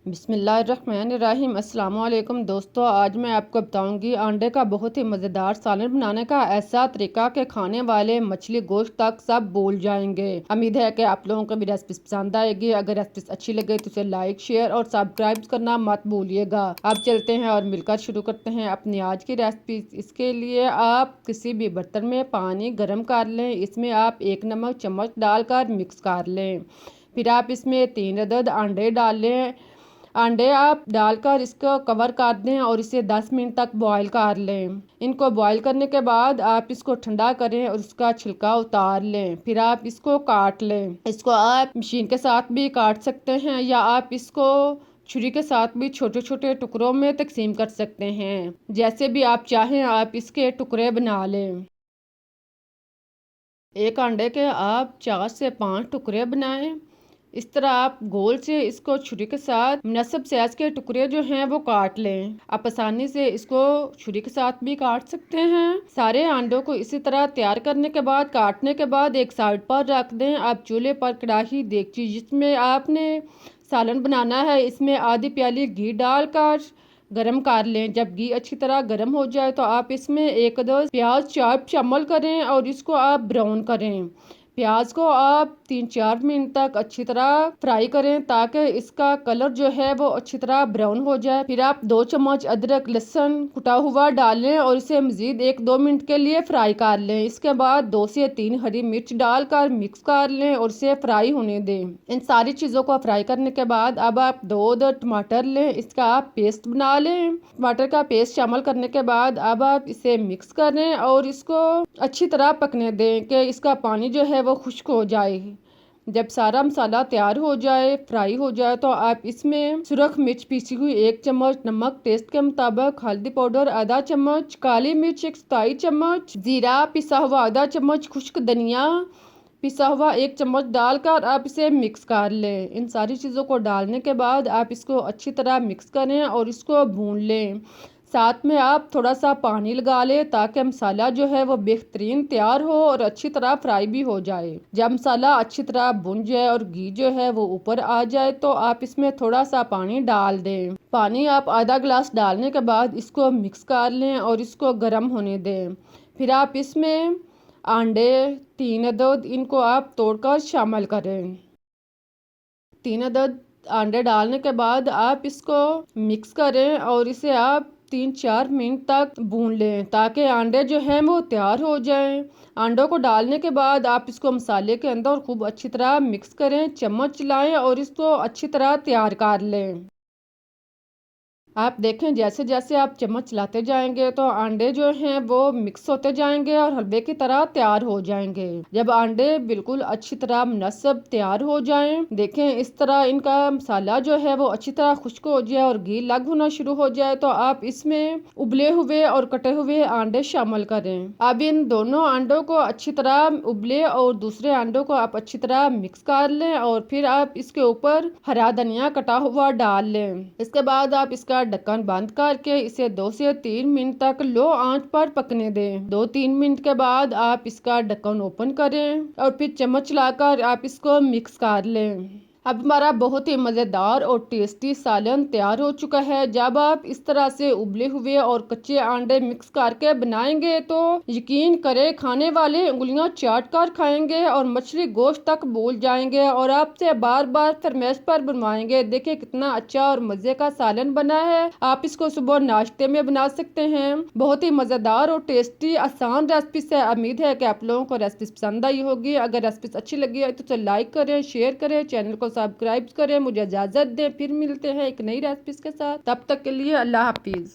बिस्मिल्लाहिर्रहमानिर्रहीम। अस्सलाम वालेकुम दोस्तों, आज मैं आपको बताऊंगी अंडे का बहुत ही मज़ेदार सालन बनाने का ऐसा तरीका कि खाने वाले मछली गोश्त तक सब भूल जाएंगे। उम्मीद है कि आप लोगों को भी रेसिपी पसंद आएगी। अगर रेसिपी अच्छी लगे तो इसे लाइक, शेयर और सब्सक्राइब करना मत भूलिएगा। अब चलते हैं और मिलकर शुरू करते हैं अपनी आज की रेसिपी। इसके लिए आप किसी भी बर्तन में पानी गर्म कर लें। इसमें आप 1 नमक चम्मच डालकर मिक्स कर लें। फिर आप इसमें 3 अदद अंडे डाल लें। अंडे आप डालकर इसको कवर कर दें और इसे 10 मिनट तक बॉईल कर लें। इनको बॉईल करने के बाद आप इसको ठंडा करें और उसका छिलका उतार लें। फिर आप इसको काट लें। इसको आप मशीन के साथ भी काट सकते हैं या आप इसको छुरी के साथ भी छोटे छोटे टुकड़ों में तकसीम कर सकते हैं। जैसे भी आप चाहें आप इसके टुकड़े बना लें। एक अंडे के आप 4 से 5 टुकड़े बनाएं। इस तरह आप गोल से इसको छुरी के साथ मुनासिब साइज के टुकड़े जो हैं वो काट लें। आप आसानी से इसको छुरी के साथ भी काट सकते हैं। सारे अंडों को इसी तरह तैयार करने के बाद काटने के बाद एक साइड पर रख दें। आप चूल्हे पर कढ़ाई देगची जिसमें आपने सालन बनाना है इसमें आधी प्याली घी डालकर गरम कर लें। जब घी अच्छी तरह गरम हो जाए तो आप इसमें 1-2 प्याज चाप शामिल करें और इसको आप ब्राउन करें। प्याज को आप 3-4 मिनट तक अच्छी तरह फ्राई करें ताकि इसका कलर जो है वो अच्छी तरह ब्राउन हो जाए। फिर आप 2 चम्मच अदरक लहसुन कुटा हुआ डालें और इसे मजीद 1-2 मिनट के लिए फ्राई कर लें। इसके बाद 2 से 3 हरी मिर्च डालकर मिक्स कर लें और इसे फ्राई होने दें। इन सारी चीज़ों को फ्राई करने के बाद अब आप 2 टमाटर लें, इसका आप पेस्ट बना लें। टमाटर का पेस्ट शामिल करने के बाद अब आप इसे मिक्स करें और इसको अच्छी तरह पकने दें कि इसका पानी जो है वो खुश्क हो जाए। जब सारा मसाला तैयार हो जाए, फ्राई हो जाए तो आप इसमें सुरख मिर्च पीसी हुई 1 चम्मच, नमक टेस्ट के मुताबिक, हल्दी पाउडर आधा चम्मच, काली मिर्च 1 चौथाई चम्मच, जीरा पिसा हुआ आधा चम्मच, खुश्क धनिया पिसा हुआ 1 चम्मच डालकर आप इसे मिक्स कर लें। इन सारी चीज़ों को डालने के बाद आप इसको अच्छी तरह मिक्स करें और इसको भून लें। साथ में आप थोड़ा सा पानी लगा लें ताकि मसाला जो है वो बेहतरीन तैयार हो और अच्छी तरह फ्राई भी हो जाए। जब मसाला अच्छी तरह भुन जाए और घी जो है वो ऊपर आ जाए तो आप इसमें थोड़ा सा पानी डाल दें। पानी आप आधा गिलास डालने के बाद इसको मिक्स कर लें और इसको गर्म होने दें। फिर आप इसमें अंडे 3 अदद इनको आप तोड़कर शामिल करें। 3 अदद अंडे डालने के बाद आप इसको मिक्स करें और इसे आप 3-4 मिनट तक भून लें ताकि अंडे जो हैं वो तैयार हो जाएं। अंडों को डालने के बाद आप इसको मसाले के अंदर खूब अच्छी तरह मिक्स करें, चम्मच चलाएं और इसको अच्छी तरह तैयार कर लें। आप देखें जैसे जैसे आप चम्मच चलाते जाएंगे तो अंडे जो हैं वो मिक्स होते जाएंगे और हलवे की तरह तैयार हो जाएंगे। जब अंडे बिल्कुल अच्छी तरह मुनस्सब तैयार हो जाएं, देखें इस तरह इनका मसाला जो है वो अच्छी तरह खुश्क हो जाए और घी लग होना शुरू हो जाए तो आप इसमें उबले हुए और कटे हुए अंडे शामिल करें। अब इन दोनों अंडों को अच्छी तरह उबले और दूसरे अंडों को आप अच्छी तरह मिक्स कर लें और फिर आप इसके ऊपर हरा धनिया कटा हुआ डाल लें। इसके बाद आप इसका ढक्कन बंद करके इसे 2 से 3 मिनट तक लो आंच पर पकने दें। 2-3 मिनट के बाद आप इसका ढक्कन ओपन करें और फिर चम्मच लाकर आप इसको मिक्स कर लें। अब हमारा बहुत ही मज़ेदार और टेस्टी सालन तैयार हो चुका है। जब आप इस तरह से उबले हुए और कच्चे अंडे मिक्स करके बनाएंगे तो यकीन करें खाने वाले उंगलियां चाट कर खाएंगे और मछली गोश्त तक भूल जाएंगे और आपसे बार बार फरमाइश पर बनवाएंगे। देखिए कितना अच्छा और मज़े का सालन बना है। आप इसको सुबह नाश्ते में बना सकते हैं। बहुत ही मज़ेदार और टेस्टी आसान रेसिपी है। उम्मीद है कि आप लोगों को रेसिपी पसंद आई होगी। अगर रेसिपी अच्छी लगी है तो लाइक करें, शेयर करें, चैनल को सब्सक्राइब करें। मुझे इजाज़त दें, फिर मिलते हैं एक नई रेसिपी के साथ। तब तक के लिए अल्लाह हाफिज़।